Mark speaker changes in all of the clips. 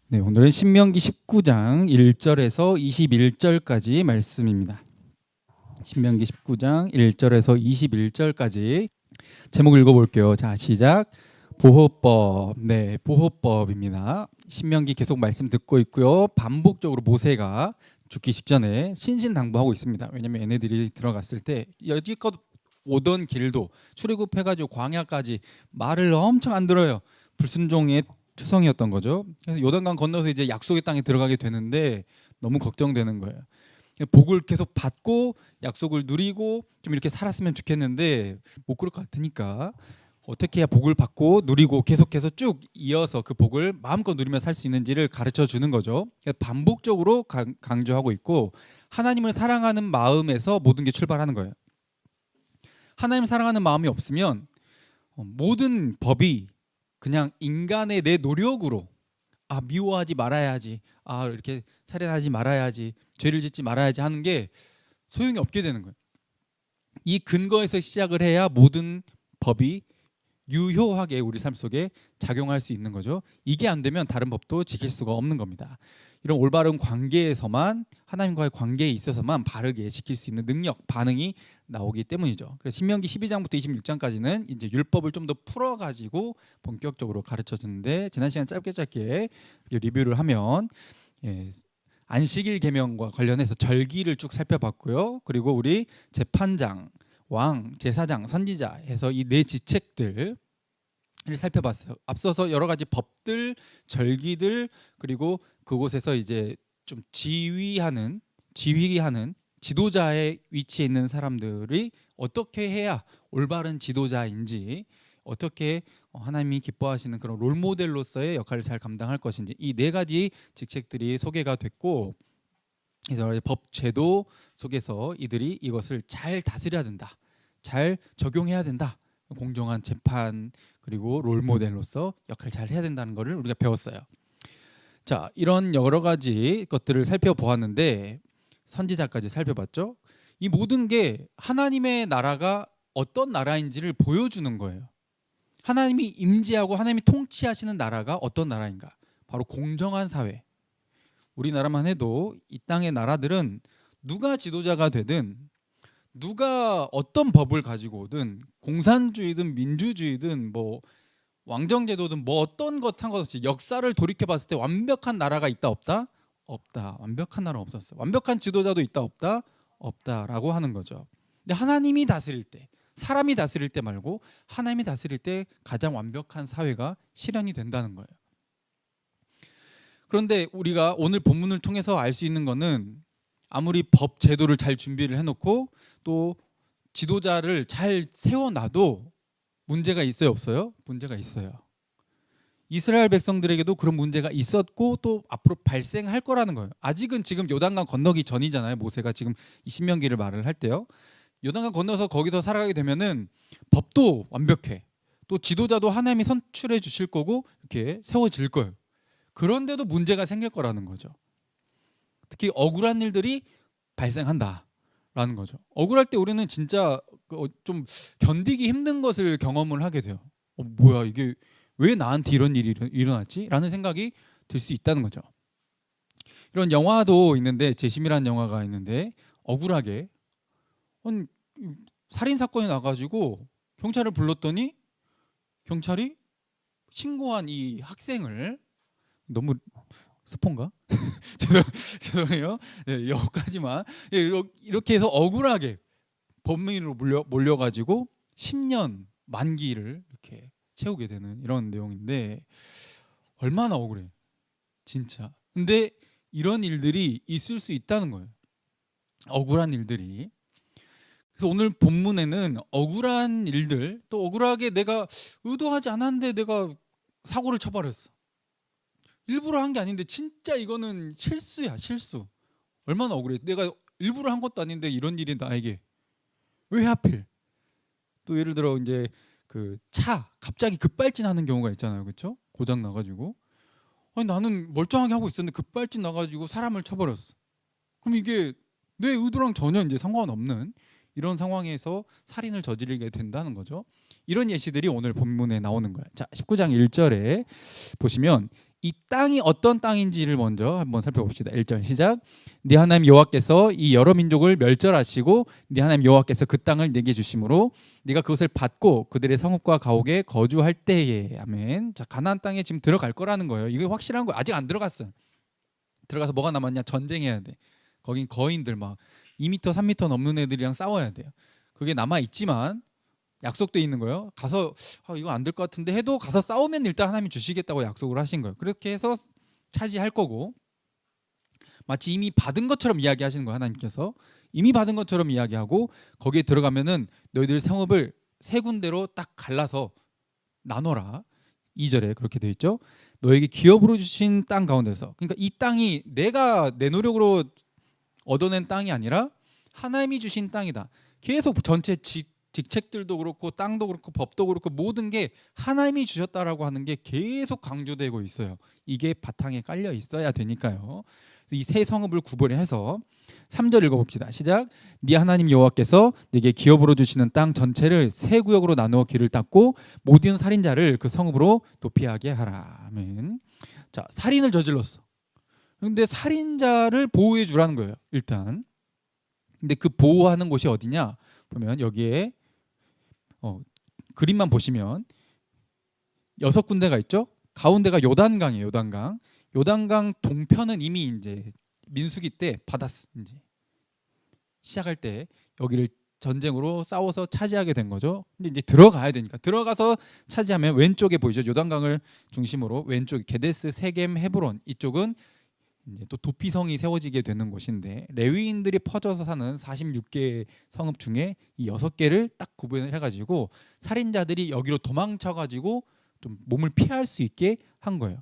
Speaker 1: 네, 오늘은 신명기 19장 1절에서 21절까지 말씀입니다. 신명기 19장 1절에서 21절까지 제목 읽어볼게요. 자, 시작. 보호법. 네, 보호법입니다. 신명기 계속 말씀 듣고 있고요. 반복적으로 모세가 죽기 직전에 신신당부하고 있습니다. 왜냐하면 얘네들이 들어갔을 때 여지껏 오던 길도 출애굽해가지고 광야까지 말을 엄청 안 들어요. 불순종의 추성이었던 거죠. 그래서 요단강 건너서 이제 약속의 땅에 들어가게 되는데 너무 걱정되는 거예요. 복을 계속 받고 약속을 누리고 좀 이렇게 살았으면 좋겠는데 못 그럴 것 같으니까 어떻게 해야 복을 받고 누리고 계속해서 쭉 이어서 그 복을 마음껏 누리며 살 수 있는지를 가르쳐 주는 거죠. 반복적으로 강조하고 있고 하나님을 사랑하는 마음에서 모든 게 출발하는 거예요. 하나님을 사랑하는 마음이 없으면 모든 법이 그냥 인간의 내 노력으로 미워하지 말아야지, 이렇게 살인하지 말아야지, 죄를 짓지 말아야지 하는 게 소용이 없게 되는 거예요. 이 근거에서 시작을 해야 모든 법이 유효하게 우리 삶 속에 작용할 수 있는 거죠. 이게 안 되면 다른 법도 지킬 수가 없는 겁니다. 이런 올바른 관계에서만, 하나님과의 관계에 있어서만 바르게 지킬 수 있는 능력, 반응이 나오기 때문이죠. 그래서 신명기 12장부터 26장까지는 이제 율법을 좀 더 풀어가지고 본격적으로 가르쳐 주는데, 지난 시간 짧게 리뷰를 하면 안식일 계명과 관련해서 절기를 쭉 살펴봤고요. 그리고 우리 재판장, 왕, 제사장, 선지자 해서 이 네 지책들을 살펴봤어요. 앞서서 여러 가지 법들, 절기들, 그리고 그곳에서 이제 좀 지휘하는 지도자의 위치에 있는 사람들이 어떻게 해야 올바른 지도자인지, 어떻게 하나님이 기뻐하시는 그런 롤모델로서의 역할을 잘 감당할 것인지, 이 네 가지 직책들이 소개가 됐고, 그래서 법 제도 속에서 이들이 이것을 잘 다스려야 된다, 잘 적용해야 된다, 공정한 재판 그리고 롤모델로서 역할을 잘 해야 된다는 것을 우리가 배웠어요. 자, 이런 여러 가지 것들을 살펴보았는데 선지자까지 살펴봤죠. 이 모든 게 하나님의 나라가 어떤 나라인지를 보여주는 거예요. 하나님이 임재하고 하나님이 통치하시는 나라가 어떤 나라인가? 바로 공정한 사회. 우리나라만 해도 이 땅의 나라들은 누가 지도자가 되든, 누가 어떤 법을 가지고 오든, 공산주의든 민주주의든 뭐 왕정제도든 뭐 어떤 것 상관없이 역사를 돌이켜봤을 때 완벽한 나라가 있다 없다? 없다. 완벽한 나라 없었어. 완벽한 지도자도 있다 없다? 없다라고 하는 거죠. 근데 하나님이 다스릴 때, 사람이 다스릴 때 말고 하나님이 다스릴 때 가장 완벽한 사회가 실현이 된다는 거예요. 그런데 우리가 오늘 본문을 통해서 알 수 있는 거는, 아무리 법 제도를 잘 준비를 해놓고 또 지도자를 잘 세워놔도 문제가 있어요, 없어요? 문제가 있어요. 이스라엘 백성들에게도 그런 문제가 있었고 또 앞으로 발생할 거라는 거예요. 아직은 지금 요단강 건너기 전이잖아요. 모세가 지금 이 신명기를 말을 할 때요. 요단강 건너서 거기서 살아가게 되면은 법도 완벽해. 또 지도자도 하나님이 선출해 주실 거고 이렇게 세워질 거예요. 그런데도 문제가 생길 거라는 거죠. 특히 억울한 일들이 발생한다라는 거죠. 억울할 때 우리는 진짜 좀 견디기 힘든 것을 경험을 하게 돼요. 뭐야 이게 왜 나한테 이런 일이 일어났지? 라는 생각이 들 수 있다는 거죠. 이런 영화도 있는데, 재심이라는 영화가 있는데, 억울하게 살인 사건이 나가지고 경찰을 불렀더니 경찰이 신고한 이 학생을, 너무 스폰가? 죄송해요. 네, 여기까지만. 이렇게 해서 억울하게 범인으로 몰려가지고 10년 만기를 이렇게 채우게 되는 이런 내용인데, 얼마나 억울해 진짜. 근데 이런 일들이 있을 수 있다는 거예요. 억울한 일들이. 그래서 오늘 본문에는 억울한 일들, 또 억울하게 내가 의도하지 않았는데 내가 사고를 쳐버렸어. 일부러 한 게 아닌데 진짜 이거는 실수야, 실수. 얼마나 억울해. 내가 일부러 한 것도 아닌데 이런 일이 나에게 왜 하필. 또 예를 들어 이제 그 차 갑자기 급발진하는 경우가 있잖아요, 그렇죠? 고장 나가지고, 아니 나는 멀쩡하게 하고 있었는데 급발진 나가지고 사람을 쳐버렸어. 그럼 이게 내 의도랑 전혀 이제 상관없는 이런 상황에서 살인을 저지르게 된다는 거죠. 이런 예시들이 오늘 본문에 나오는 거예요. 자, 19장 1절에 보시면, 이 땅이 어떤 땅인지를 먼저 한번 살펴봅시다. 1절 시작. 네 하나님 여호와께서 이 여러 민족을 멸절하시고 네 하나님 여호와께서 그 땅을 네게 주심으로 네가 그것을 받고 그들의 성읍과 가옥에 거주할 때에. 아멘. 자, 가나안 땅에 지금 들어갈 거라는 거예요. 이게 확실한 거예요. 아직 안 들어갔어요. 들어가서 뭐가 남았냐? 전쟁해야 돼. 거긴 거인들 막 2m, 3m 넘는 애들이랑 싸워야 돼요. 그게 남아 있지만 약속돼 있는 거예요. 가서 이거 안 될 것 같은데 해도 가서 싸우면 일단 하나님이 주시겠다고 약속을 하신 거예요. 그렇게 해서 차지할 거고, 마치 이미 받은 것처럼 이야기하시는 거예요. 하나님께서 이미 받은 것처럼 이야기하고 거기에 들어가면은 너희들 성읍을 세 군데로 딱 갈라서 나눠라. 2절에 그렇게 되어 있죠. 너에게 기업으로 주신 땅 가운데서, 그러니까 이 땅이 내가 내 노력으로 얻어낸 땅이 아니라 하나님이 주신 땅이다. 계속 전체 직책들도 그렇고 땅도 그렇고 법도 그렇고 모든 게 하나님이 주셨다라고 하는 게 계속 강조되고 있어요. 이게 바탕에 깔려 있어야 되니까요. 이 세 성읍을 구분해서 3절 읽어봅시다. 시작. 네 하나님 여호와께서 네게 기업으로 주시는 땅 전체를 세 구역으로 나누어 길을 닦고 모든 살인자를 그 성읍으로 도피하게 하라. 아멘. 자, 살인을 저질렀어. 근데 살인자를 보호해 주라는 거예요. 일단. 근데 그 보호하는 곳이 어디냐? 보면 여기에 그림만 보시면 6군데가 있죠. 가운데가 요단강이에요. 요단강. 요단강 동편은 이미 이제 민수기 때 받았어. 이제 시작할 때 여기를 전쟁으로 싸워서 차지하게 된 거죠. 근데 이제 들어가야 되니까 들어가서 차지하면 왼쪽에 보이죠. 요단강을 중심으로 왼쪽 게데스, 세겜, 헤브론 이쪽은 이제 또 도피성이 세워지게 되는 곳인데 레위인들이 퍼져서 사는 46개의 성읍 중에 이 6개를 딱 구분을 해가지고 살인자들이 여기로 도망쳐가지고 좀 몸을 피할 수 있게 한 거예요.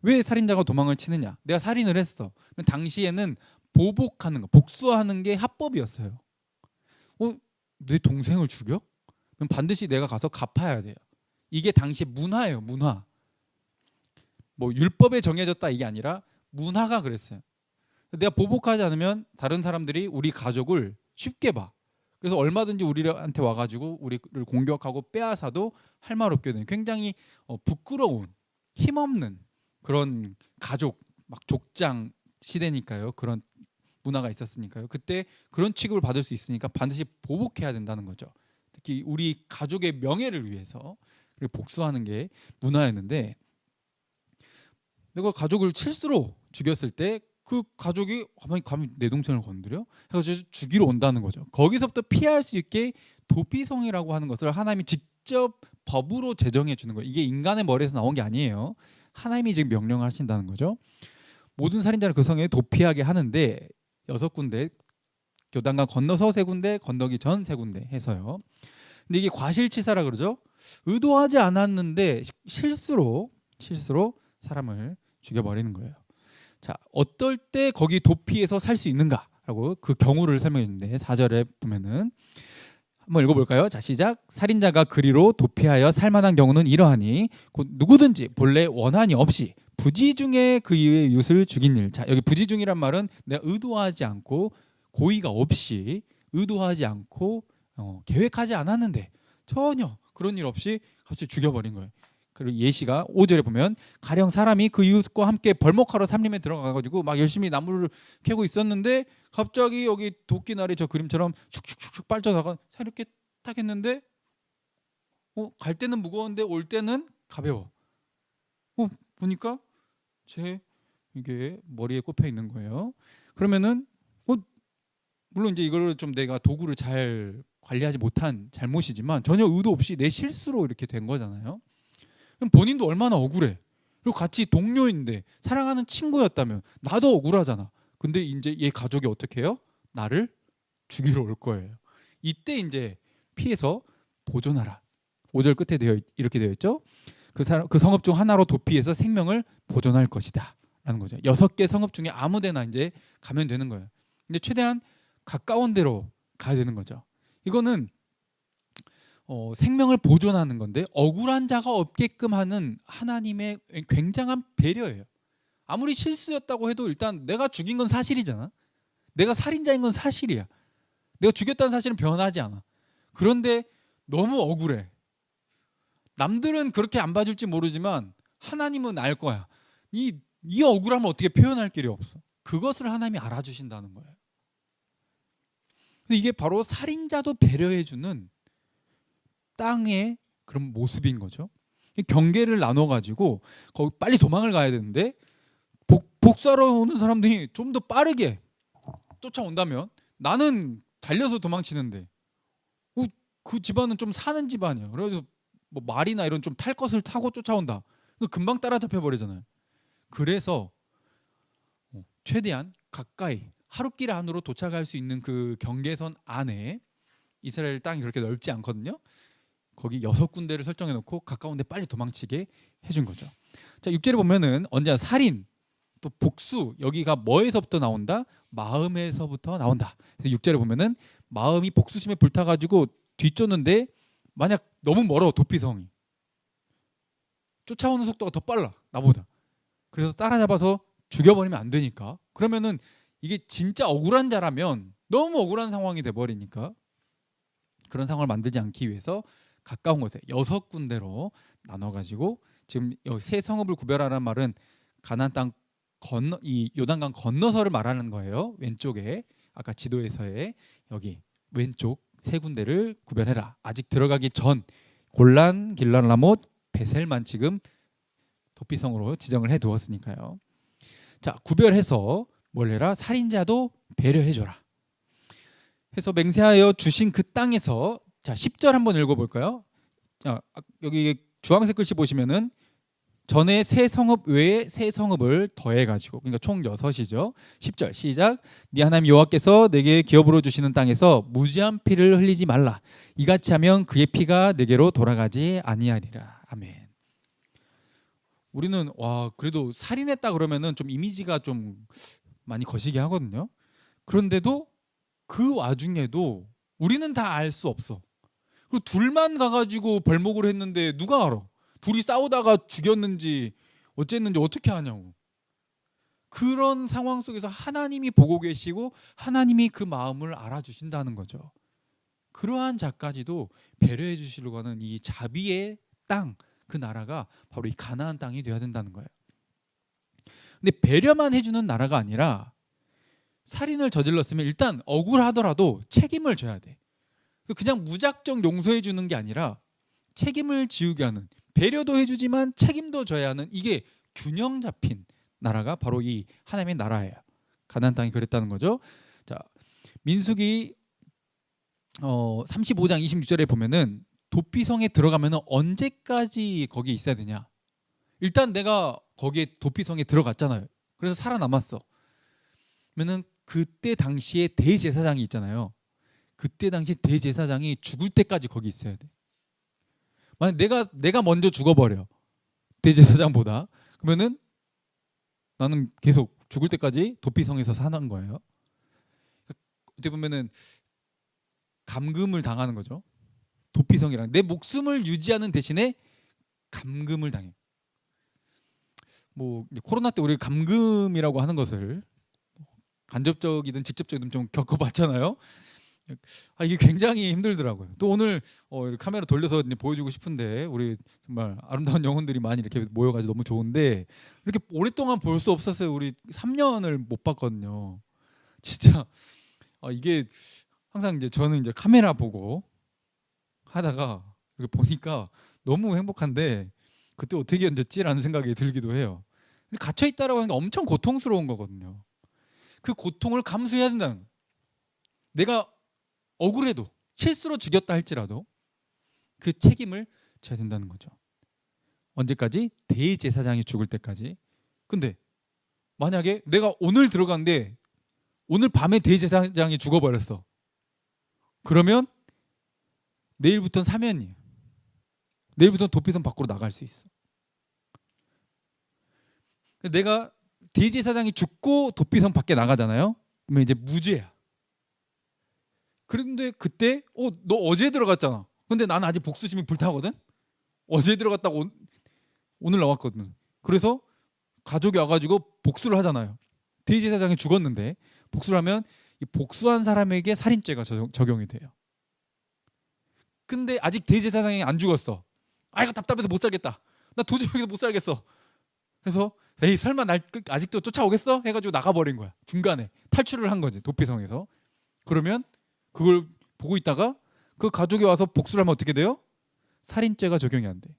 Speaker 1: 왜 살인자가 도망을 치느냐? 내가 살인을 했어. 당시에는 보복하는 거, 복수하는 게 합법이었어요. 내 동생을 죽여? 그럼 반드시 내가 가서 갚아야 돼요. 이게 당시 문화예요, 문화. 뭐 율법에 정해졌다 이게 아니라 문화가 그랬어요. 내가 보복하지 않으면 다른 사람들이 우리 가족을 쉽게 봐. 그래서 얼마든지 우리한테 와가지고 우리를 공격하고 빼앗아도 할 말 없게 되는 굉장히 부끄러운, 힘없는 그런 가족, 막 족장 시대니까요. 그런 문화가 있었으니까요. 그때 그런 취급을 받을 수 있으니까 반드시 보복해야 된다는 거죠. 특히 우리 가족의 명예를 위해서 복수하는 게 문화였는데, 내가 가족을 실수로 죽였을 때 그 가족이 감히 내 동생을 건드려? 해가지고 죽이러 온다는 거죠. 거기서부터 피할 수 있게 도피성이라고 하는 것을 하나님이 직접 법으로 제정해 주는 거예요. 이게 인간의 머리에서 나온 게 아니에요. 하나님이 지금 명령을 하신다는 거죠. 모든 살인자를 그 성에 도피하게 하는데 6군데, 요단강 건너서 3군데, 건너기 전 3군데 해서요. 근데 이게 과실치사라 그러죠. 의도하지 않았는데 실수로 사람을 죽여버리는 거예요. 자, 어떨 때 거기 도피해서 살 수 있는가라고 그 경우를 설명해 주는데 4절에 보면은 한번 읽어볼까요? 자, 시작. 살인자가 그리로 도피하여 살만한 경우는 이러하니 곧 누구든지 본래 원한이 없이 부지 중에 그 이의 이웃을 죽인 일. 자, 여기 부지 중이란 말은 내가 의도하지 않고 고의가 없이 의도하지 않고 계획하지 않았는데 전혀 그런 일 없이 갑자기 죽여버린 거예요. 그리고 예시가 5절에 보면 가령 사람이 그 이웃과 함께 벌목하러 삼림에 들어가가지고 막 열심히 나무를 캐고 있었는데 갑자기 여기 도끼날이 저 그림처럼 슉슉슉슉 빠져나가 이렇게 딱 했는데 갈 때는 무거운데 올 때는 가벼워. 보니까 제 이게 머리에 꼽혀 있는 거예요. 그러면은 물론 이제 이거를 좀 내가 도구를 잘 관리하지 못한 잘못이지만 전혀 의도 없이 내 실수로 이렇게 된 거잖아요. 그럼 본인도 얼마나 억울해. 그리고 같이 동료인데 사랑하는 친구였다면 나도 억울하잖아. 근데 이제 얘 가족이 어떻게 해요? 나를 죽이러 올 거예요. 이때 이제 피해서 보존하라. 5절 끝에 이렇게 되어 있죠. 그 성읍 중 하나로 도피해서 생명을 보존할 것이다 라는 거죠. 6개 성읍 중에 아무 데나 이제 가면 되는 거예요. 근데 최대한 가까운 데로 가야 되는 거죠. 이거는 생명을 보존하는 건데 억울한 자가 없게끔 하는 하나님의 굉장한 배려예요. 아무리 실수였다고 해도 일단 내가 죽인 건 사실이잖아. 내가 살인자인 건 사실이야. 내가 죽였다는 사실은 변하지 않아. 그런데 너무 억울해. 남들은 그렇게 안 봐줄지 모르지만 하나님은 알 거야. 이 억울함을 어떻게 표현할 길이 없어. 그것을 하나님이 알아주신다는 거예요. 근데 이게 바로 살인자도 배려해주는 땅의 그런 모습인 거죠. 경계를 나눠가지고 거기 빨리 도망을 가야 되는데 복수하러 오는 사람들이 좀 더 빠르게 쫓아온다면 나는 달려서 도망치는데 그 집안은 좀 사는 집안이야. 그래서 뭐 말이나 이런 좀 탈 것을 타고 쫓아온다. 금방 따라잡혀 버리잖아요. 그래서 최대한 가까이 하룻길 안으로 도착할 수 있는 그 경계선 안에 이스라엘 땅이 그렇게 넓지 않거든요. 거기 6군데를 설정해 놓고 가까운 데 빨리 도망치게 해준 거죠. 자, 6절에 보면은 언제나 살인 또 복수, 여기가 뭐에서부터 나온다? 마음에서부터 나온다. 그래서 6절에 보면은 마음이 복수심에 불타가지고 뒤쫓는데 만약 너무 멀어, 도피성이 쫓아오는 속도가 더 빨라 나보다. 그래서 따라잡아서 죽여버리면 안 되니까. 그러면은 이게 진짜 억울한 자라면 너무 억울한 상황이 돼버리니까 그런 상황을 만들지 않기 위해서 가까운 곳에 6군데로 나눠가지고, 지금 여기 세 성읍을 구별하라는 말은 가나안 땅 건너, 이 요단강 건너서를 말하는 거예요. 왼쪽에 아까 지도에서의 여기 왼쪽 세 군데를 구별해라. 아직 들어가기 전 골란, 길란, 라못, 베셀만 지금 도피성으로 지정을 해 두었으니까요. 자, 구별해서 뭘 해라? 살인자도 배려해줘라 해서 맹세하여 주신 그 땅에서, 자 10절 한번 읽어볼까요? 자, 여기 주황색 글씨 보시면은 전에 세 성읍 외에 세 성읍을 더해가지고, 그러니까 총 6이죠. 10절 시작. 네 하나님 여호와께서 내게 기업으로 주시는 땅에서 무지한 피를 흘리지 말라. 이같이 하면 그의 피가 내게로 돌아가지 아니하리라. 아멘. 우리는 그래도 살인했다 그러면은 좀 이미지가 좀 많이 거시기 하거든요. 그런데도 그 와중에도 우리는 다 알 수 없어. 그리고 둘만 가가지고 벌목을 했는데 누가 알아? 둘이 싸우다가 죽였는지 어쨌는지 어떻게 아냐고. 그런 상황 속에서 하나님이 보고 계시고 하나님이 그 마음을 알아주신다는 거죠. 그러한 자까지도 배려해 주시려고 하는 이 자비의 땅, 그 나라가 바로 이 가나안 땅이 되어야 된다는 거예요. 근데 배려만 해주는 나라가 아니라 살인을 저질렀으면 일단 억울하더라도 책임을 져야 돼. 그냥 무작정 용서해 주는 게 아니라 책임을 지우게 하는, 배려도 해주지만 책임도 져야 하는, 이게 균형 잡힌 나라가 바로 이 하나님의 나라예요. 가나안 땅이 그랬다는 거죠. 자, 민수기 35장 26절에 보면은 도피성에 들어가면은 언제까지 거기 있어야 되냐? 일단 내가 거기에 도피성에 들어갔잖아요. 그래서 살아남았어. 그러면은 그때 당시에 대제사장이 있잖아요. 그때 당시 대제사장이 죽을 때까지 거기 있어야 돼. 만약 내가 먼저 죽어버려, 대제사장보다, 그러면은 나는 계속 죽을 때까지 도피성에서 사는 거예요. 어떻게 보면은 감금을 당하는 거죠. 도피성이랑 내 목숨을 유지하는 대신에 감금을 당해. 뭐 코로나 때 우리 감금이라고 하는 것을 간접적이든 직접적이든 좀 겪어봤잖아요. 이게 굉장히 힘들더라고요. 또 오늘 카메라 돌려서 이제 보여주고 싶은데 우리 정말 아름다운 영혼들이 많이 이렇게 모여가지고 너무 좋은데 이렇게 오랫동안 볼 수 없었어요. 우리 3년을 못 봤거든요. 진짜 이게 항상 이제 저는 이제 카메라 보고 하다가 이렇게 보니까 너무 행복한데 그때 어떻게 견뎠지라는 생각이 들기도 해요. 갇혀 있다라고 하는 게 엄청 고통스러운 거거든요. 그 고통을 감수해야 된다는 거예요. 내가 억울해도 실수로 죽였다 할지라도 그 책임을 져야 된다는 거죠. 언제까지? 대제사장이 죽을 때까지. 근데 만약에 내가 오늘 들어갔는데 오늘 밤에 대제사장이 죽어버렸어. 그러면 내일부터는 사면이에요. 내일부터는 도피성 밖으로 나갈 수 있어. 내가 대제사장이 죽고 도피성 밖에 나가잖아요. 그러면 이제 무죄야. 그런데 그때 너 어제 들어갔잖아. 근데 나는 아직 복수심이 불타거든. 어제 들어갔다고 오늘 나왔거든. 그래서 가족이 와가지고 복수를 하잖아요. 대제사장이 죽었는데 복수를 하면 이 복수한 사람에게 살인죄가 적용이 돼요. 근데 아직 대제사장이 안 죽었어. 이거 답답해서 못 살겠다. 나 도저히 여기서 못 살겠어. 그래서 에이 설마 날 아직도 쫓아오겠어? 해가지고 나가버린 거야. 중간에 탈출을 한 거지, 도피성에서. 그러면 그걸 보고 있다가 그 가족이 와서 복수를 하면 어떻게 돼요? 살인죄가 적용이 안 돼.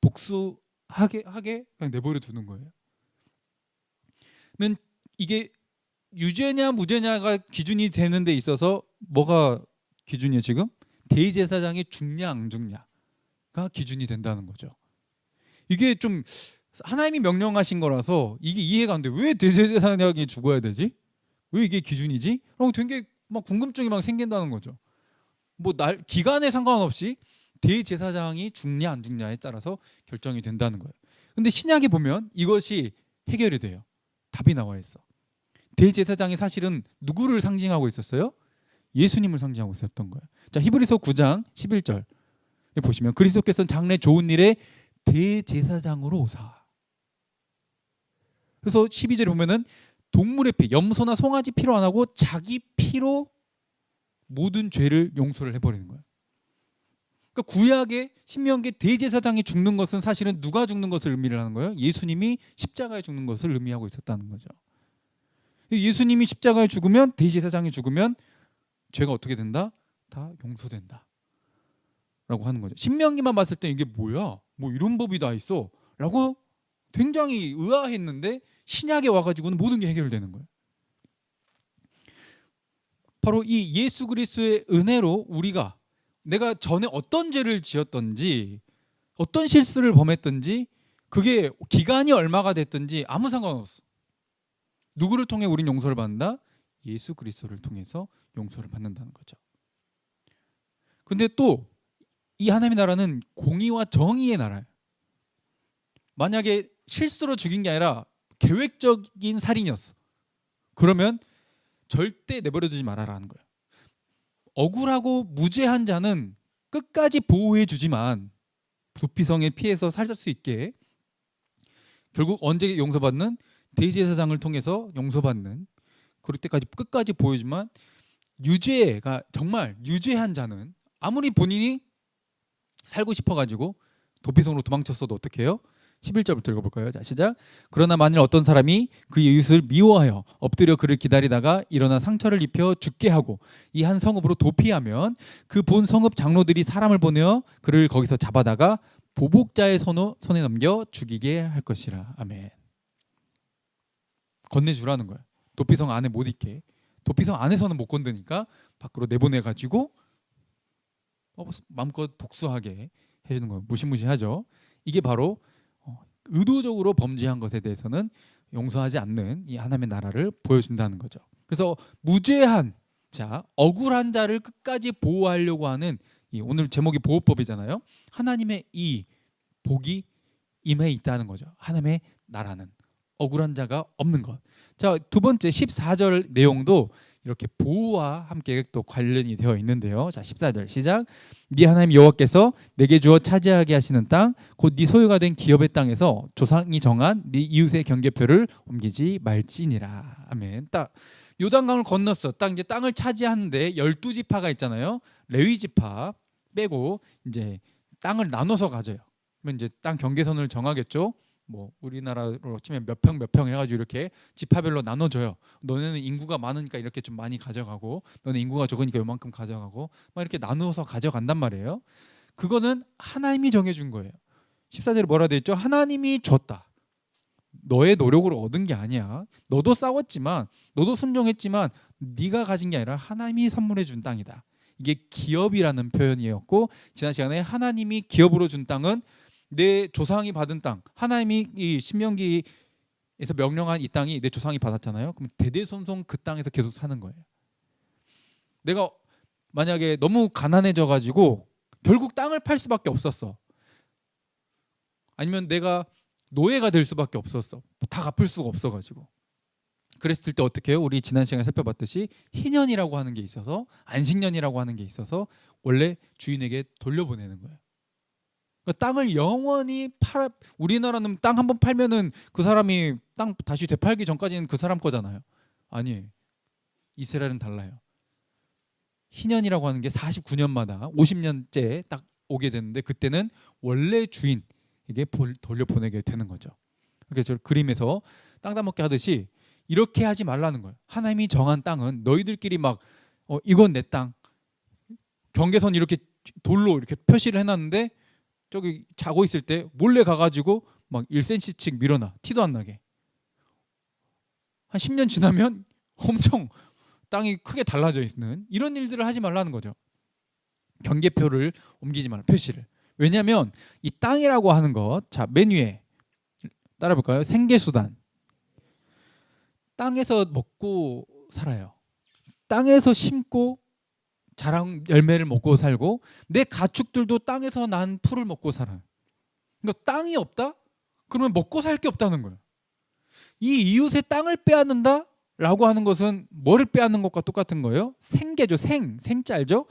Speaker 1: 복수하게 그냥 내버려 두는 거예요. 그러면 이게 유죄냐 무죄냐가 기준이 되는 데 있어서 뭐가 기준이에요 지금? 대제사장이 죽냐 안 죽냐가 기준이 된다는 거죠. 이게 좀 하나님이 명령하신 거라서 이게 이해가 안 돼. 왜 대제사장이 죽어야 되지? 왜 이게 기준이지? 그럼 되게 막 궁금증이 막 생긴다는 거죠. 뭐 기간에 상관없이 대제사장이 죽냐 안 죽냐에 따라서 결정이 된다는 거예요. 근데 신약에 보면 이것이 해결이 돼요. 답이 나와 있어. 대제사장이 사실은 누구를 상징하고 있었어요? 예수님을 상징하고 있었던 거예요. 자, 히브리서 9장 11절 보시면 그리스도께서는 장래 좋은 일에 대제사장으로 오사. 그래서 12절에 보면은 동물의 피, 염소나 송아지 피로 안 하고 자기 피로 모든 죄를 용서를 해버리는 거예요. 그러니까 구약의 신명기 대제사장이 죽는 것은 사실은 누가 죽는 것을 의미를 하는 거예요? 예수님이 십자가에 죽는 것을 의미하고 있었다는 거죠. 예수님이 십자가에 죽으면, 대제사장이 죽으면 죄가 어떻게 된다? 다 용서된다 라고 하는 거죠. 신명기만 봤을 때 이게 뭐야? 뭐 이런 법이 다 있어 라고 굉장히 의아했는데 신약에 와가지고는 모든 게 해결되는 거예요. 바로 이 예수 그리스도의 은혜로 우리가 내가 전에 어떤 죄를 지었던지 어떤 실수를 범했던지 그게 기간이 얼마가 됐든지 아무 상관없어. 누구를 통해 우린 용서를 받는다? 예수 그리스도를 통해서 용서를 받는다는 거죠. 근데 또 이 하나님의 나라는 공의와 정의의 나라예요. 만약에 실수로 죽인 게 아니라 계획적인 살인이었어. 그러면 절대 내버려 두지 말아라는 거예요. 억울하고 무죄한 자는 끝까지 보호해 주지만 도피성에 피해서 살 수 있게 결국 언제 용서받는? 대제사장을 통해서 용서받는, 그럴 때까지 끝까지 보여주지만 유죄가 정말 유죄한 자는 아무리 본인이 살고 싶어가지고 도피성으로 도망쳤어도 어떻게 해요? 11절부터 읽어볼까요? 자, 시작. 그러나 만일 어떤 사람이 그의 이웃을 미워하여 엎드려 그를 기다리다가 일어나 상처를 입혀 죽게 하고 이 한 성읍으로 도피하면 그 본 성읍 장로들이 사람을 보내어 그를 거기서 잡아다가 보복자의 손에 넘겨 죽이게 할 것이라. 아멘. 건네주라는 거예요. 도피성 안에 못 있게. 도피성 안에서는 못 건드니까 밖으로 내보내가지고 마음껏 복수하게 해주는 거예요. 무시무시하죠. 이게 바로 의도적으로 범죄한 것에 대해서는 용서하지 않는 이 하나님의 나라를 보여준다는 거죠. 그래서 무죄한 자, 억울한 자를 끝까지 보호하려고 하는 오늘 제목이 보호법이잖아요. 하나님의 이 복이 임해 있다는 거죠. 하나님의 나라는 억울한 자가 없는 것. 자, 두 번째 14절 내용도 이렇게 보호와 함께 또 관련이 되어 있는데요. 자, 14절 시작. 네 하나님 여호와께서 내게 주어 차지하게 하시는 땅, 곧 네 소유가 된 기업의 땅에서 조상이 정한 네 이웃의 경계표를 옮기지 말지니라. 아멘. 딱 요단강을 건넜어. 딱 이제 땅을 차지하는데 12지파가 있잖아요. 레위 지파 빼고 이제 땅을 나눠서 가져요. 그러면 이제 땅 경계선을 정하겠죠. 뭐 우리나라로 치면 몇 평 해가지고 이렇게 지파별로 나눠줘요. 너네는 인구가 많으니까 이렇게 좀 많이 가져가고, 너네 인구가 적으니까 요만큼 가져가고, 막 이렇게 나누어서 가져간단 말이에요. 그거는 하나님이 정해준 거예요. 14절에 뭐라 돼 있죠? 하나님이 줬다. 너의 노력으로 얻은 게 아니야. 너도 싸웠지만, 너도 순종했지만 네가 가진 게 아니라 하나님이 선물해 준 땅이다. 이게 기업이라는 표현이었고, 지난 시간에 하나님이 기업으로 준 땅은 내 조상이 받은 땅, 하나님이 이 신명기에서 명령한 이 땅이 내 조상이 받았잖아요. 그럼 대대손손 그 땅에서 계속 사는 거예요. 내가 만약에 너무 가난해져 가지고 결국 땅을 팔 수밖에 없었어. 아니면 내가 노예가 될 수밖에 없었어. 다 갚을 수가 없어 가지고. 그랬을 때 어떻게 해요? 우리 지난 시간에 살펴봤듯이 희년이라고 하는 게 있어서, 안식년이라고 하는 게 있어서 원래 주인에게 돌려보내는 거예요. 그러니까 땅을 영원히 우리나라는 땅 한번 팔면은 그 사람이 땅 다시 되팔기 전까지는 그 사람 거잖아요. 아니, 이스라엘은 달라요. 희년이라고 하는 게 49년마다 50년째 딱 오게 되는데, 그때는 원래 주인, 이게 돌려보내게 되는 거죠. 그래서 저 그림에서 땅 따먹게 하듯이 이렇게 하지 말라는 거예요. 하나님이 정한 땅은 너희들끼리 막 이건 내 땅, 경계선 이렇게 돌로 이렇게 표시를 해놨는데 저기 자고 있을 때 몰래 가가지고 막 1cm씩 밀어놔. 티도 안 나게. 한 10년 지나면 엄청 땅이 크게 달라져 있는 이런 일들을 하지 말라는 거죠. 경계표를 옮기지 말라, 표시를. 왜냐하면 이 땅이라고 하는 것, 자, 맨 위에 따라 볼까요? 생계수단. 땅에서 먹고 살아요. 땅에서 심고 자랑 열매를 먹고 살고 내 가축들도 땅에서 난 풀을 먹고 살아요. 그러니까 땅이 없다? 그러면 먹고 살 게 없다는 거예요. 이 이웃의 땅을 빼앗는다? 라고 하는 것은 뭐를 빼앗는 것과 똑같은 거예요? 생계죠. 생짤죠.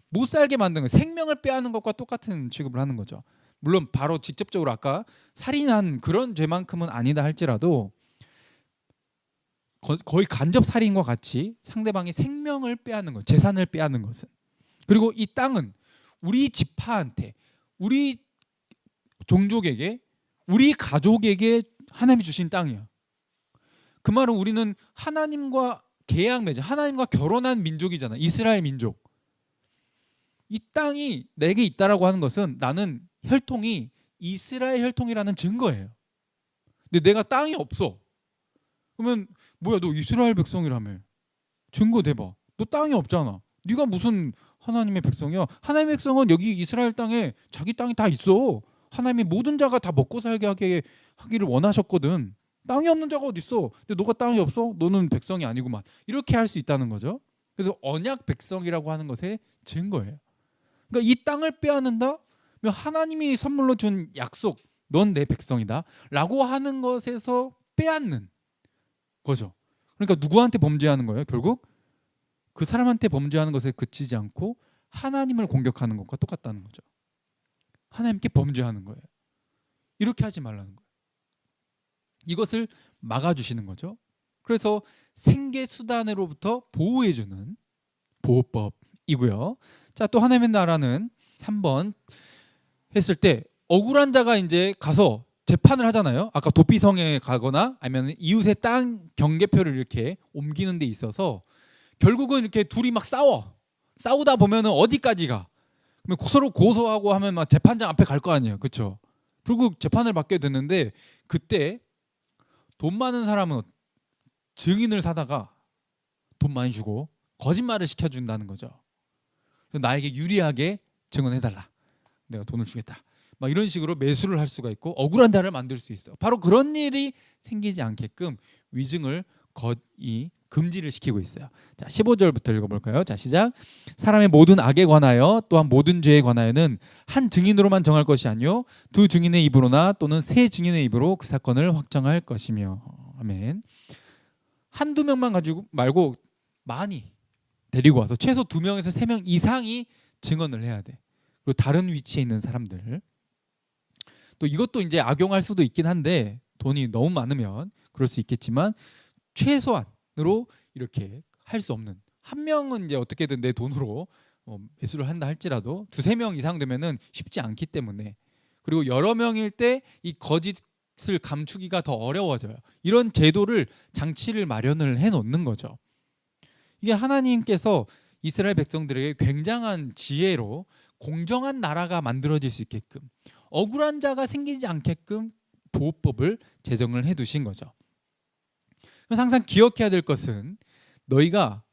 Speaker 1: 못 살게 만드는 거예요. 생명을 빼앗는 것과 똑같은 취급을 하는 거죠. 물론 바로 직접적으로 아까 살인한 그런 죄만큼은 아니다 할지라도 거의 간접 살인과 같이 상대방의 생명을 빼앗는 것, 재산을 빼앗는 것은. 그리고 이 땅은 우리 지파한테, 우리 종족에게, 우리 가족에게 하나님이 주신 땅이야. 그 말은 우리는 하나님과 계약 맺은, 하나님과 결혼한 민족이잖아. 이스라엘 민족. 이 땅이 내게 있다라고 하는 것은 나는 혈통이 이스라엘 혈통이라는 증거예요. 근데 내가 땅이 없어. 그러면 뭐야, 너 이스라엘 백성이라며. 증거 대봐. 너 땅이 없잖아. 네가 무슨 하나님의 백성이야. 하나님의 백성은 여기 이스라엘 땅에 자기 땅이 다 있어. 하나님의 모든 자가 다 먹고 살게 하기를 원하셨거든. 땅이 없는 자가 어디 있어. 근데 너가 땅이 없어? 너는 백성이 아니구만. 이렇게 할 수 있다는 거죠. 그래서 언약 백성이라고 하는 것의 증거예요. 그러니까 이 땅을 빼앗는다? 하나님이 선물로 준 약속, 넌 내 백성이다 라고 하는 것에서 빼앗는 거죠. 그러니까 누구한테 범죄하는 거예요? 결국 그 사람한테 범죄하는 것에 그치지 않고 하나님을 공격하는 것과 똑같다는 거죠. 하나님께 범죄하는 거예요. 이렇게 하지 말라는 거예요. 이것을 막아주시는 거죠. 그래서 생계수단으로부터 보호해주는 보호법이고요. 자, 또 하나님의 나라는 3번 했을 때 억울한 자가 이제 가서 재판을 하잖아요. 아까 도피성에 가거나 아니면 이웃의 땅 경계표를 이렇게 옮기는 데 있어서 결국은 이렇게 둘이 막 싸우다 보면은 어디까지 가? 그러면 서로 고소하고 하면 막 재판장 앞에 갈 거 아니에요. 그렇죠? 결국 재판을 받게 됐는데 그때 돈 많은 사람은 증인을 사다가 돈 많이 주고 거짓말을 시켜준다는 거죠. 나에게 유리하게 증언해달라. 내가 돈을 주겠다. 막 이런 식으로 매수를 할 수가 있고 억울한 자를 만들 수 있어요. 바로 그런 일이 생기지 않게끔 위증을 거의 금지를 시키고 있어요. 자, 15절부터 읽어볼까요? 자, 시작. 사람의 모든 악에 관하여 또한 모든 죄에 관하여는 한 증인으로만 정할 것이 아니요 두 증인의 입으로나 또는 세 증인의 입으로 그 사건을 확정할 것이며. 아멘. 한두 명만 가지고 말고 많이 데리고 와서 최소 2명에서 3명 이상이 증언을 해야 돼. 그리고 다른 위치에 있는 사람들. 또 이것도 이제 악용할 수도 있긴 한데 돈이 너무 많으면 그럴 수 있겠지만 최소한으로 이렇게 할 수 없는, 한 명은 이제 어떻게든 내 돈으로 매수를 한다 할지라도 2-3명 이상 되면은 쉽지 않기 때문에, 그리고 여러 명일 때 이 거짓을 감추기가 더 어려워져요. 이런 제도를, 장치를 마련을 해 놓는 거죠. 이게 하나님께서 이스라엘 백성들에게 굉장한 지혜로 공정한 나라가 만들어질 수 있게끔, 억울한 자가 생기지 않게끔 보호법을 제정을 해두신 거죠. 그래서 항상 기억해야 될 것은 너희가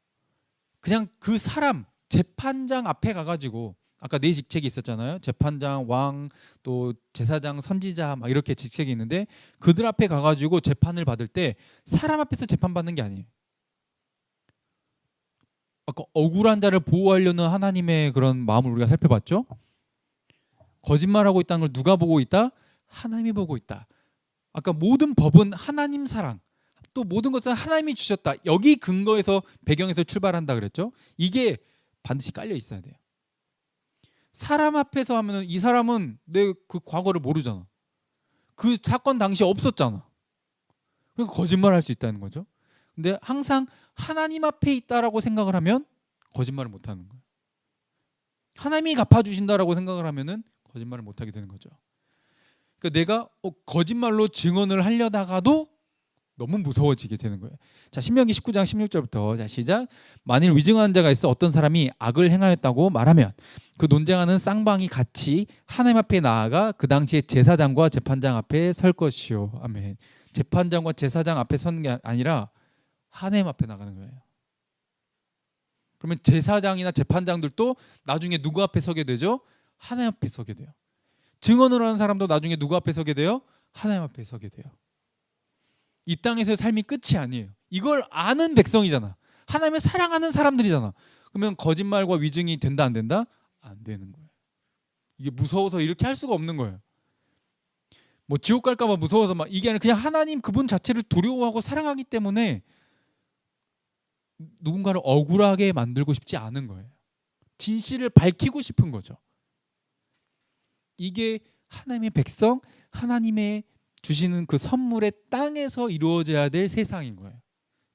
Speaker 1: 그냥 그 사람, 재판장 앞에 가가지고, 아까 네 직책이 있었잖아요. 재판장, 왕, 또 제사장, 선지자 막 이렇게 직책이 있는데 그들 앞에 가가지고 재판을 받을 때 사람 앞에서 재판받는 게 아니에요. 아까 억울한 자를 보호하려는 하나님의 그런 마음을 우리가 살펴봤죠. 거짓말하고 있다는 걸 누가 보고 있다? 하나님이 보고 있다. 아까 모든 법은 하나님 사랑, 또 모든 것은 하나님이 주셨다. 여기 근거에서, 배경에서 출발한다 그랬죠. 이게 반드시 깔려 있어야 돼요. 사람 앞에서 하면은 이 사람은 내 그 과거를 모르잖아. 그 사건 당시 없었잖아. 그러니까 거짓말할 수 있다는 거죠. 근데 항상 하나님 앞에 있다라고 생각을 하면 거짓말을 못 하는 거예요. 하나님이 갚아주신다라고 생각을 하면은 거짓말을 못 하게 되는 거죠. 그러니까 내가 거짓말로 증언을 하려다가도 너무 무서워지게 되는 거예요. 자, 신명기 19장 16절부터 자, 시작. 만일 위증한 자가 있어 어떤 사람이 악을 행하였다고 말하면 그 논쟁하는 쌍방이 같이 하나님 앞에 나아가 그 당시에 제사장과 재판장 앞에 설 것이요. 아멘. 재판장과 제사장 앞에 서는 게 아니라 하나님 앞에 나가는 거예요. 그러면 제사장이나 재판장들도 나중에 누구 앞에 서게 되죠? 하나님 앞에 서게 돼요. 증언을 하는 사람도 나중에 누구 앞에 서게 돼요? 하나님 앞에 서게 돼요. 이 땅에서의 삶이 끝이 아니에요. 이걸 아는 백성이잖아. 하나님을 사랑하는 사람들이잖아. 그러면 거짓말과 위증이 된다 안 된다? 안 되는 거예요. 이게 무서워서 이렇게 할 수가 없는 거예요. 뭐 지옥 갈까 봐 무서워서 막 이게 아니라 그냥 하나님 그분 자체를 두려워하고 사랑하기 때문에 누군가를 억울하게 만들고 싶지 않은 거예요. 진실을 밝히고 싶은 거죠. 이게 하나님의 백성, 하나님의 주시는 그 선물의 땅에서 이루어져야 될 세상인 거예요.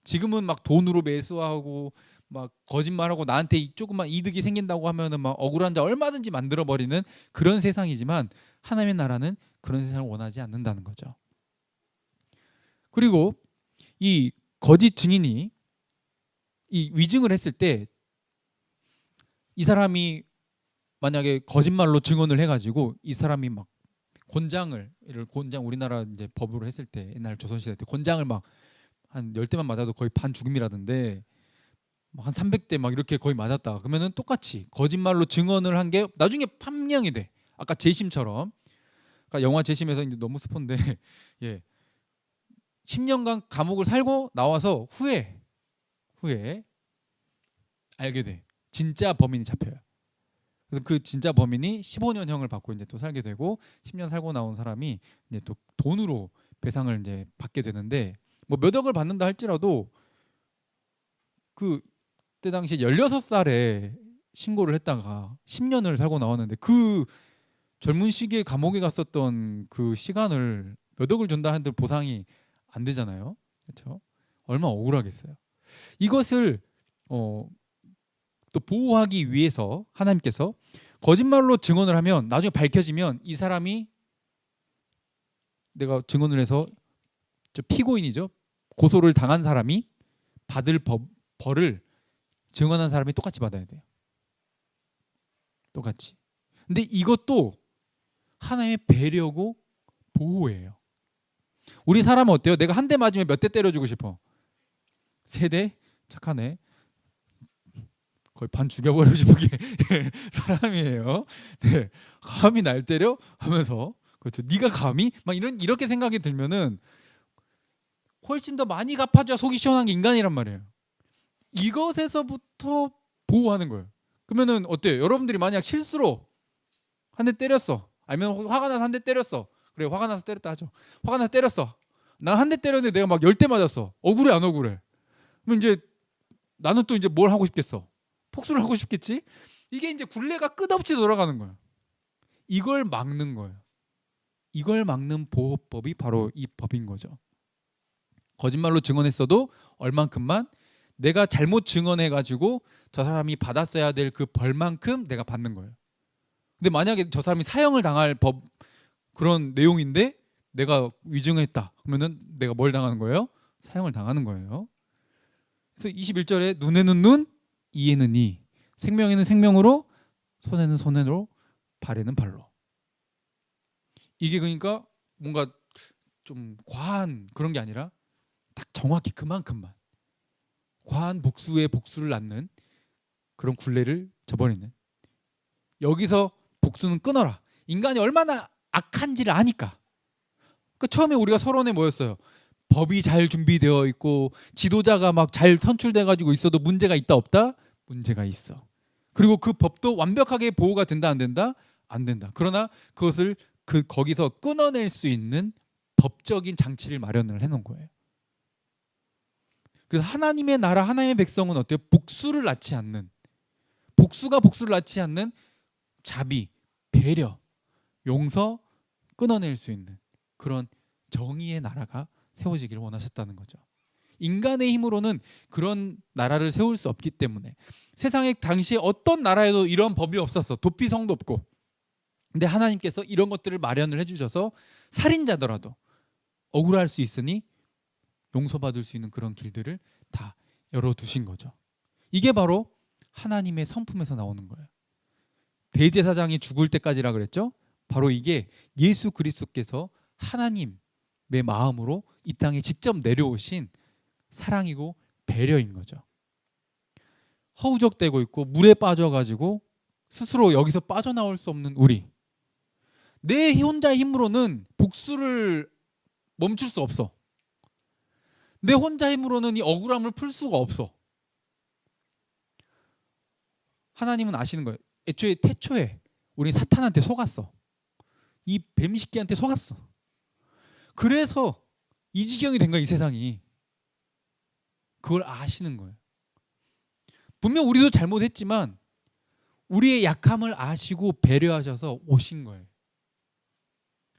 Speaker 1: 지금은 막 돈으로 매수하고 막 거짓말하고 나한테 조금만 이득이 생긴다고 하면은 막 억울한 자 얼마든지 만들어 버리는 그런 세상이지만 하나님의 나라는 그런 세상을 원하지 않는다는 거죠. 그리고 이 거짓 증인이 이 위증을 했을 때 이 사람이 만약에 거짓말로 증언을 해가지고 이 사람이 막 곤장 우리나라 이제 법으로 했을 때 옛날 조선시대 때 곤장을 막 한 10대만 맞아도 거의 반 죽음이라던데 한 300대 막 이렇게 거의 맞았다. 그러면은 똑같이 거짓말로 증언을 한 게 나중에 판명이 돼. 아까 재심처럼. 그러니까 영화 재심에서 이제 너무 스폰데 예. 10년간 감옥을 살고 나와서 후에 알게 돼. 진짜 범인이 잡혀요. 그래서 그 진짜 범인이 15년형을 받고 이제 또 살게 되고 10년 살고 나온 사람이 이제 또 돈으로 배상을 이제 받게 되는데 뭐 몇 억을 받는다 할지라도 그때 당시에 16살에 신고를 했다가 10년을 살고 나왔는데 그 젊은 시기에 감옥에 갔었던 그 시간을 몇 억을 준다 한들 보상이 안 되잖아요. 그렇죠? 얼마나 억울하겠어요. 이것을 또 보호하기 위해서 하나님께서 거짓말로 증언을 하면 나중에 밝혀지면 이 사람이 내가 증언을 해서 피고인이죠. 고소를 당한 사람이 받을 벌을 증언한 사람이 똑같이 받아야 돼요. 똑같이. 근데 이것도 하나님의 배려고 보호예요. 우리 사람은 어때요? 내가 한 대 맞으면 몇 대 때려주고 싶어? 3대? 착하네. 거의 반 죽여버리고 싶은 게 사람이에요. 네, 감히 날 때려? 하면서 그렇죠. 네가 감히? 막 이렇게 생각이 들면은 훨씬 더 많이 갚아줘야 속이 시원한 게 인간이란 말이에요. 이것에서부터 보호하는 거예요. 그러면은 어때요? 여러분들이 만약 실수로 한 대 때렸어. 아니면 화가 나서 한 대 때렸어. 그래, 화가 나서 때렸다 하죠. 화가 나서 때렸어. 난 한 대 때렸는데 내가 막 10대 맞았어. 억울해 안 억울해? 그럼 이제 나는 또 이제 뭘 하고 싶겠어? 복수를 하고 싶겠지? 이게 이제 굴레가 끝없이 돌아가는 거예요. 이걸 막는 거예요. 이걸 막는 보호법이 바로 이 법인 거죠. 거짓말로 증언했어도 얼만큼만 내가 잘못 증언해가지고 저 사람이 받았어야 될 그 벌만큼 내가 받는 거예요. 근데 만약에 저 사람이 사형을 당할 법 그런 내용인데 내가 위증했다 그러면은 내가 뭘 당하는 거예요? 사형을 당하는 거예요. 그래서 21절에 눈에는 눈, 이에는 이, 생명에는 생명으로, 손에는 손으로, 발에는 발로. 이게 그러니까 뭔가 좀 과한 그런 게 아니라 딱 정확히 그만큼만 과한 복수에 복수를 낳는 그런 굴레를 저버리는. 여기서 복수는 끊어라. 인간이 얼마나 악한지를 아니까. 그 처음에 우리가 서론에 뭐였어요? 법이 잘 준비되어 있고 지도자가 막 잘 선출돼 가지고 있어도 문제가 있다 없다? 문제가 있어. 그리고 그 법도 완벽하게 보호가 된다 안 된다? 안 된다. 그러나 그것을 거기서 끊어낼 수 있는 법적인 장치를 마련을 해놓은 거예요. 그래서 하나님의 나라, 하나님의 백성은 어때요? 복수를 낳지 않는, 복수가 복수를 낳지 않는 자비, 배려, 용서, 끊어낼 수 있는 그런 정의의 나라가 세워지기를 원하셨다는 거죠. 인간의 힘으로는 그런 나라를 세울 수 없기 때문에 세상에 당시에 어떤 나라에도 이런 법이 없었어. 도피성도 없고 근데 하나님께서 이런 것들을 마련을 해주셔서 살인자더라도 억울할 수 있으니 용서받을 수 있는 그런 길들을 다 열어두신 거죠. 이게 바로 하나님의 성품에서 나오는 거예요. 대제사장이 죽을 때까지라 그랬죠. 바로 이게 예수 그리스도께서 하나님의 마음으로 이 땅에 직접 내려오신 사랑이고 배려인 거죠. 허우적대고 있고 물에 빠져가지고 스스로 여기서 빠져나올 수 없는 우리, 내 혼자의 힘으로는 복수를 멈출 수 없어. 내 혼자 힘으로는 이 억울함을 풀 수가 없어. 하나님은 아시는 거예요. 애초에 태초에 우리 사탄한테 속았어. 이 뱀새끼한테 속았어. 그래서 이 지경이 된 거야, 이 세상이. 그걸 아시는 거예요. 분명 우리도 잘못했지만 우리의 약함을 아시고 배려하셔서 오신 거예요.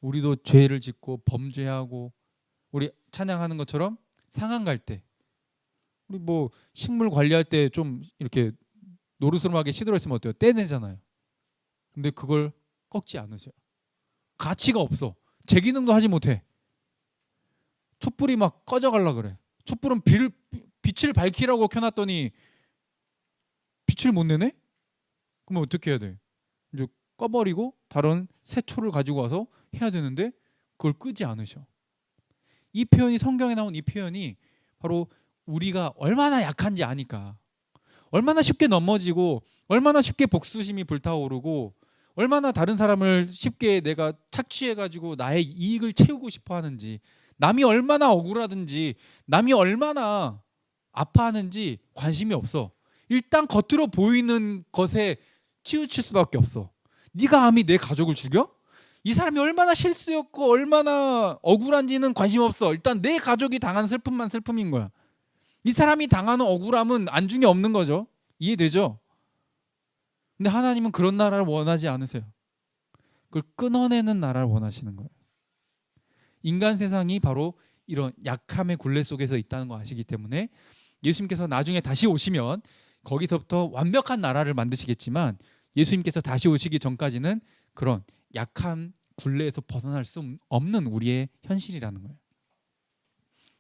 Speaker 1: 우리도 죄를 짓고 범죄하고, 우리 찬양하는 것처럼 상한 갈 때, 우리 뭐 식물 관리할 때 좀 이렇게 노르스름하게 시들었으면 어때요? 떼내잖아요. 근데 그걸 꺾지 않으셔요. 가치가 없어. 제 기능도 하지 못해. 촛불이 막 꺼져갈라 그래. 촛불은 빛을 밝히라고 켜놨더니 빛을 못 내네? 그러면 어떻게 해야 돼? 이제 꺼버리고 다른 새 초를 가지고 와서 해야 되는데 그걸 끄지 않으셔. 이 표현이, 성경에 나온 이 표현이 바로 우리가 얼마나 약한지 아니까, 얼마나 쉽게 넘어지고, 얼마나 쉽게 복수심이 불타오르고, 얼마나 다른 사람을 쉽게 내가 착취해가지고 나의 이익을 채우고 싶어 하는지, 남이 얼마나 억울하든지, 남이 얼마나 아파하는지 관심이 없어. 일단 겉으로 보이는 것에 치우칠 수밖에 없어. 네가 감히 내 가족을 죽여? 이 사람이 얼마나 실수였고 얼마나 억울한지는 관심 없어. 일단 내 가족이 당한 슬픔만 슬픔인 거야. 이 사람이 당하는 억울함은 안중에 없는 거죠. 이해되죠? 근데 하나님은 그런 나라를 원하지 않으세요. 그걸 끊어내는 나라를 원하시는 거예요. 인간 세상이 바로 이런 약함의 굴레 속에서 있다는 거 아시기 때문에 예수님께서 나중에 다시 오시면 거기서부터 완벽한 나라를 만드시겠지만, 예수님께서 다시 오시기 전까지는 그런 약한 굴레에서 벗어날 수 없는 우리의 현실이라는 거예요.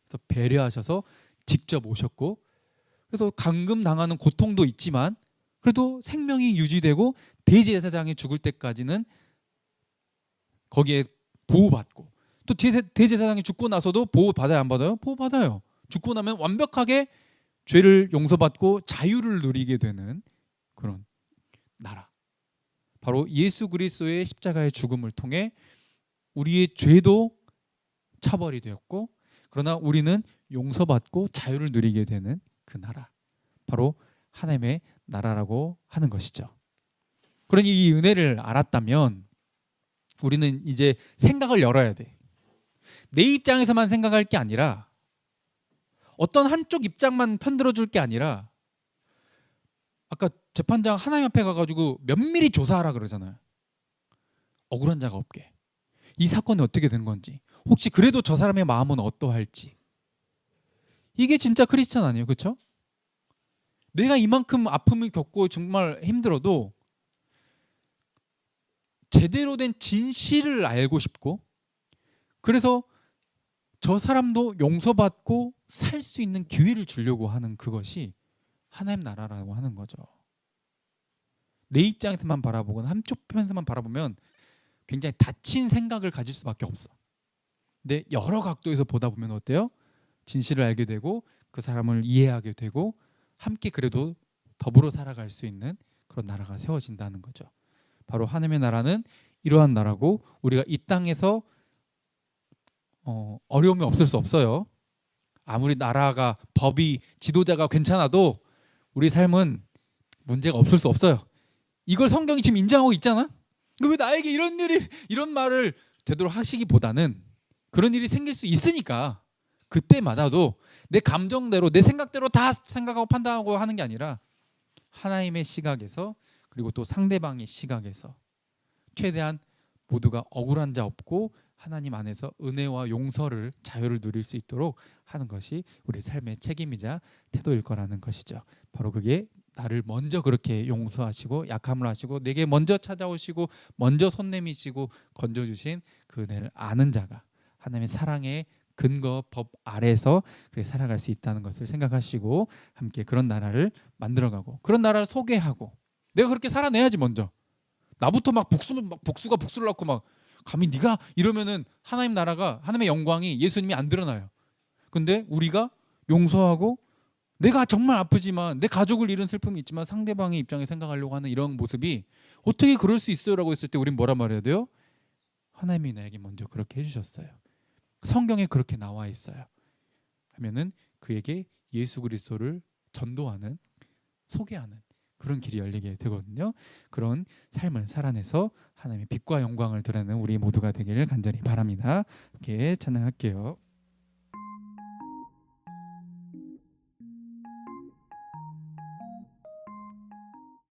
Speaker 1: 그래서 배려하셔서 직접 오셨고, 그래서 감금 당하는 고통도 있지만 그래도 생명이 유지되고 대제사장이 죽을 때까지는 거기에 보호받고, 또 대제사장이 죽고 나서도 보호받아야 안 받아요? 보호받아요. 죽고 나면 완벽하게 죄를 용서받고 자유를 누리게 되는 그런 나라, 바로 예수 그리스도의 십자가의 죽음을 통해 우리의 죄도 처벌이 되었고, 그러나 우리는 용서받고 자유를 누리게 되는 그 나라, 바로 하나님의 나라라고 하는 것이죠. 그러니 이 은혜를 알았다면 우리는 이제 생각을 열어야 돼. 내 입장에서만 생각할 게 아니라, 어떤 한쪽 입장만 편들어 줄 게 아니라, 아까 재판장 하나님 앞에 가가지고 면밀히 조사하라 그러잖아요. 억울한 자가 없게, 이 사건이 어떻게 된 건지, 혹시 그래도 저 사람의 마음은 어떠할지. 이게 진짜 크리스찬 아니에요, 그렇죠? 내가 이만큼 아픔을 겪고 정말 힘들어도 제대로 된 진실을 알고 싶고, 그래서 저 사람도 용서받고 살 수 있는 기회를 주려고 하는 그것이 하나님 나라라고 하는 거죠. 내 입장에서만 바라보거나 한쪽 편에서만 바라보면 굉장히 닫힌 생각을 가질 수밖에 없어. 근데 여러 각도에서 보다 보면 어때요? 진실을 알게 되고 그 사람을 이해하게 되고 함께 그래도 더불어 살아갈 수 있는 그런 나라가 세워진다는 거죠. 바로 하나님의 나라는 이러한 나라고, 우리가 이 땅에서 어려움이 없을 수 없어요. 아무리 나라가, 법이, 지도자가 괜찮아도 우리 삶은 문제가 없을 수 없어요. 이걸 성경이 지금 인정하고 있잖아. 왜 나에게 이런 일이, 이런 말을 되도록 하시기보다는, 그런 일이 생길 수 있으니까 그때마다도 내 감정대로, 내 생각대로 다 생각하고 판단하고 하는 게 아니라 하나님의 시각에서, 그리고 또 상대방의 시각에서 최대한 모두가 억울한 자 없고 하나님 안에서 은혜와 용서를, 자유를 누릴 수 있도록 하는 것이 우리 삶의 책임이자 태도일 거라는 것이죠. 바로 그게 나를 먼저 그렇게 용서하시고 약함을 하시고 내게 먼저 찾아오시고 먼저 손 내미시고 건져주신 그 은혜를 아는 자가 하나님의 사랑의 근거 법 아래서 그렇게 살아갈 수 있다는 것을 생각하시고 함께 그런 나라를 만들어가고 그런 나라를 소개하고 내가 그렇게 살아내야지. 먼저 나부터 막 복수가 복수를 낳고 막 감히 네가 이러면은 하나님 나라가 하나님의 영광이 예수님이 안 드러나요. 근데 우리가 용서하고 내가 정말 아프지만 내 가족을 잃은 슬픔이 있지만 상대방의 입장에 생각하려고 하는 이런 모습이 어떻게 그럴 수 있어요라고 했을 때 우린 뭐라 말해야 돼요? 하나님이 나에게 먼저 그렇게 해주셨어요. 성경에 그렇게 나와 있어요. 하면은 그에게 예수 그리스도를 전도하는 소개하는 그런 길이 열리게 되거든요. 그런 삶을 살아내서 하나님의 빛과 영광을 드러내는 우리 모두가 되기를 간절히 바랍니다. 이렇게 찬양할게요.